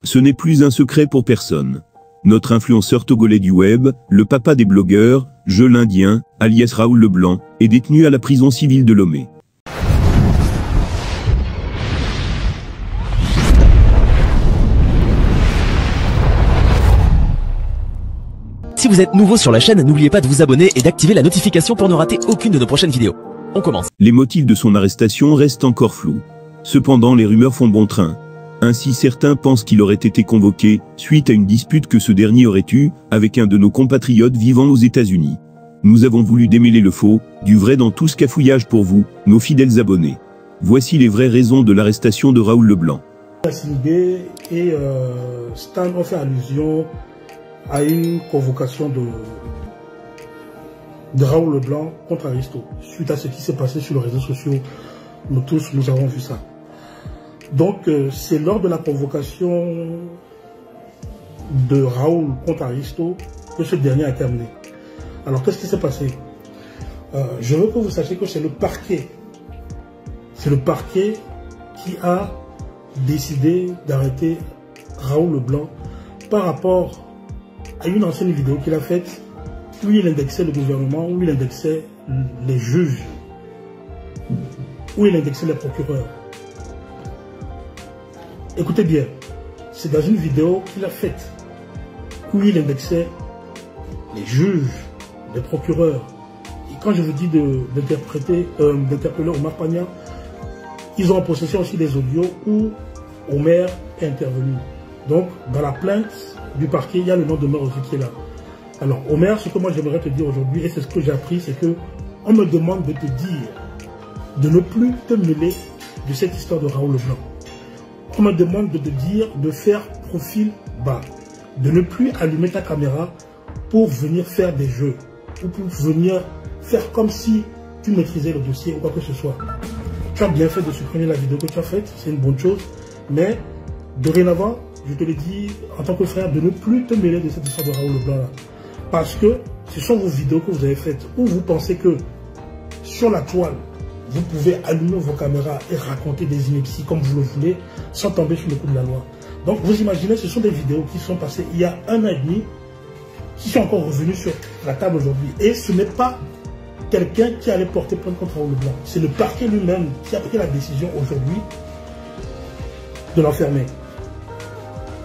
Ce n'est plus un secret pour personne. Notre influenceur togolais du web, le papa des blogueurs, Je l'Indien, alias Raoul Leblanc, est détenu à la prison civile de Lomé. Si vous êtes nouveau sur la chaîne, n'oubliez pas de vous abonner et d'activer la notification pour ne rater aucune de nos prochaines vidéos. On commence. Les motifs de son arrestation restent encore flous. Cependant, les rumeurs font bon train. Ainsi, certains pensent qu'il aurait été convoqué suite à une dispute que ce dernier aurait eue avec un de nos compatriotes vivant aux États-Unis. Nous avons voulu démêler le faux, du vrai dans tout ce cafouillage pour vous, nos fidèles abonnés. Voici les vraies raisons de l'arrestation de Raoul Leblanc. Et Stan ont fait allusion à une convocation de Raoul Leblanc contre Aristo, suite à ce qui s'est passé sur les réseaux sociaux. Nous tous, nous avons vu ça. Donc, c'est lors de la convocation de Raoul contre Aristo que ce dernier a terminé. Alors, qu'est-ce qui s'est passé? Je veux que vous sachiez que c'est le parquet. C'est le parquet qui a décidé d'arrêter Raoul Leblanc par rapport à une ancienne vidéo qu'il a faite où il indexait le gouvernement, où il indexait les juges, où il indexait les procureurs. Écoutez bien, c'est dans une vidéo qu'il a faite où il indexait les juges, les procureurs. Et quand je vous dis d'interpeller Omar Pagna, ils ont en possession aussi des audios où Omer est intervenu. Donc, dans la plainte du parquet, il y a le nom d'Omer aussi qui est là. Alors, Omer, ce que moi j'aimerais te dire aujourd'hui, et c'est ce que j'ai appris, c'est que on me demande de te dire de ne plus te mêler de cette histoire de Raoul Leblanc. On me demande de te dire de faire profil bas, de ne plus allumer ta caméra pour venir faire des jeux, ou pour venir faire comme si tu maîtrisais le dossier ou quoi que ce soit. Tu as bien fait de supprimer la vidéo que tu as faite, c'est une bonne chose, mais dorénavant, je te le dis en tant que frère, de ne plus te mêler de cette histoire de Raoul Leblanc là. Parce que ce sont vos vidéos que vous avez faites où vous pensez que sur la toile, vous pouvez allumer vos caméras et raconter des inepties comme vous le voulez sans tomber sur le coup de la loi. Donc vous imaginez, ce sont des vidéos qui sont passées il y a 1 an et demi, qui sont encore revenues sur la table aujourd'hui. Et ce n'est pas quelqu'un qui allait porter plainte contre Raoul Leblanc. C'est le parquet lui-même qui a pris la décision aujourd'hui de l'enfermer.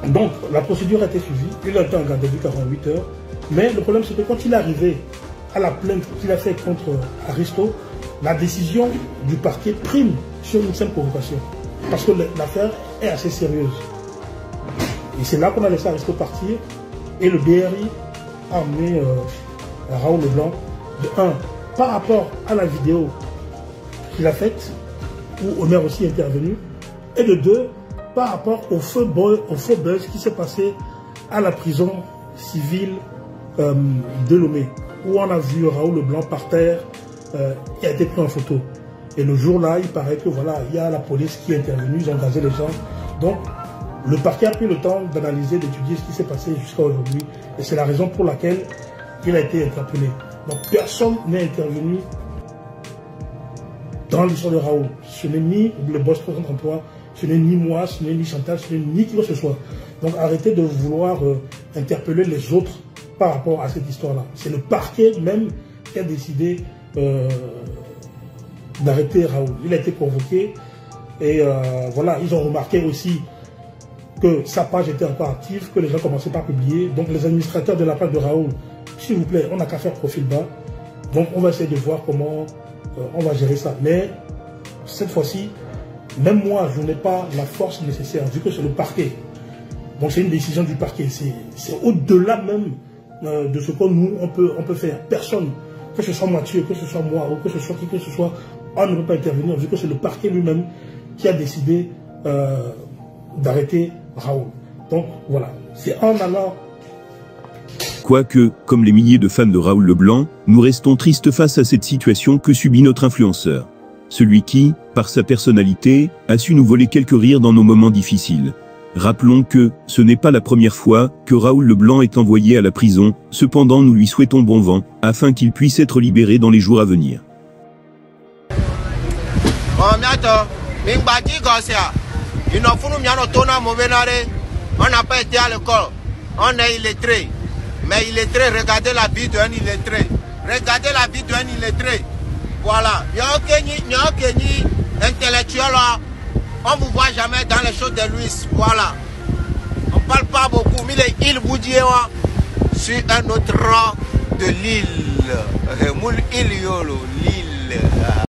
Donc la procédure a été suivie, il a été en garde à vue 48 heures. Mais le problème, c'est que quand il est arrivé à la plainte qu'il a faite contre Aristo, la décision du parquet prime sur une simple convocation. Parce que l'affaire est assez sérieuse. Et c'est là qu'on a laissé Aristo partir. Et le BRI a amené Raoul Leblanc de 1, par rapport à la vidéo qu'il a faite, où Omer aussi est intervenu, et de 2, par rapport au faux buzz qui s'est passé à la prison civile de Lomé, où on a vu Raoul Leblanc par terre, qui a été pris en photo. Et le jour-là, il paraît que voilà, il y a la police qui est intervenue, ils ont gazé les gens. Donc, le parquet a pris le temps d'analyser, d'étudier ce qui s'est passé jusqu'à aujourd'hui. Et c'est la raison pour laquelle il a été interpellé. Donc, personne n'est intervenu dans l'histoire de Raoul. Ce n'est ni le boss président d'emploi, ce n'est ni moi, ce n'est ni Chantal, ce n'est ni qui que ce soit. Donc, arrêtez de vouloir interpeller les autres par rapport à cette histoire-là. C'est le parquet même qui a décidé d'arrêter Raoul. Il a été convoqué et voilà, ils ont remarqué aussi que sa page était encore active, que les gens commençaient par publier. Donc les administrateurs de la page de Raoul, s'il vous plaît, on n'a qu'à faire profil bas. Donc on va essayer de voir comment on va gérer ça. Mais cette fois-ci, même moi, je n'ai pas la force nécessaire, vu que c'est le parquet. Donc c'est une décision du parquet. C'est au-delà même de ce que nous, on peut faire. Personne, que ce soit Mathieu, que ce soit moi, ou que ce soit qui que ce soit, on ne peut pas intervenir, vu que c'est le parquet lui-même qui a décidé d'arrêter Raoul. Donc voilà, c'est en allant. Quoique, comme les milliers de fans de Raoul Leblanc, nous restons tristes face à cette situation que subit notre influenceur. Celui qui, par sa personnalité, a su nous voler quelques rires dans nos moments difficiles. Rappelons que, ce n'est pas la première fois que Raoul Leblanc est envoyé à la prison, cependant nous lui souhaitons bon vent, afin qu'il puisse être libéré dans les jours à venir. On n'a pas été à l'école. On est illettré. Mais illettré, regardez la vie d'un illettré. Regardez la vie d'un illettré. Voilà. Il n'y a aucun intellectuel là. On ne vous voit jamais dans les choses de Louis. Voilà. On ne parle pas beaucoup. Mais il vous dit sur un autre rang de l'île. L'île.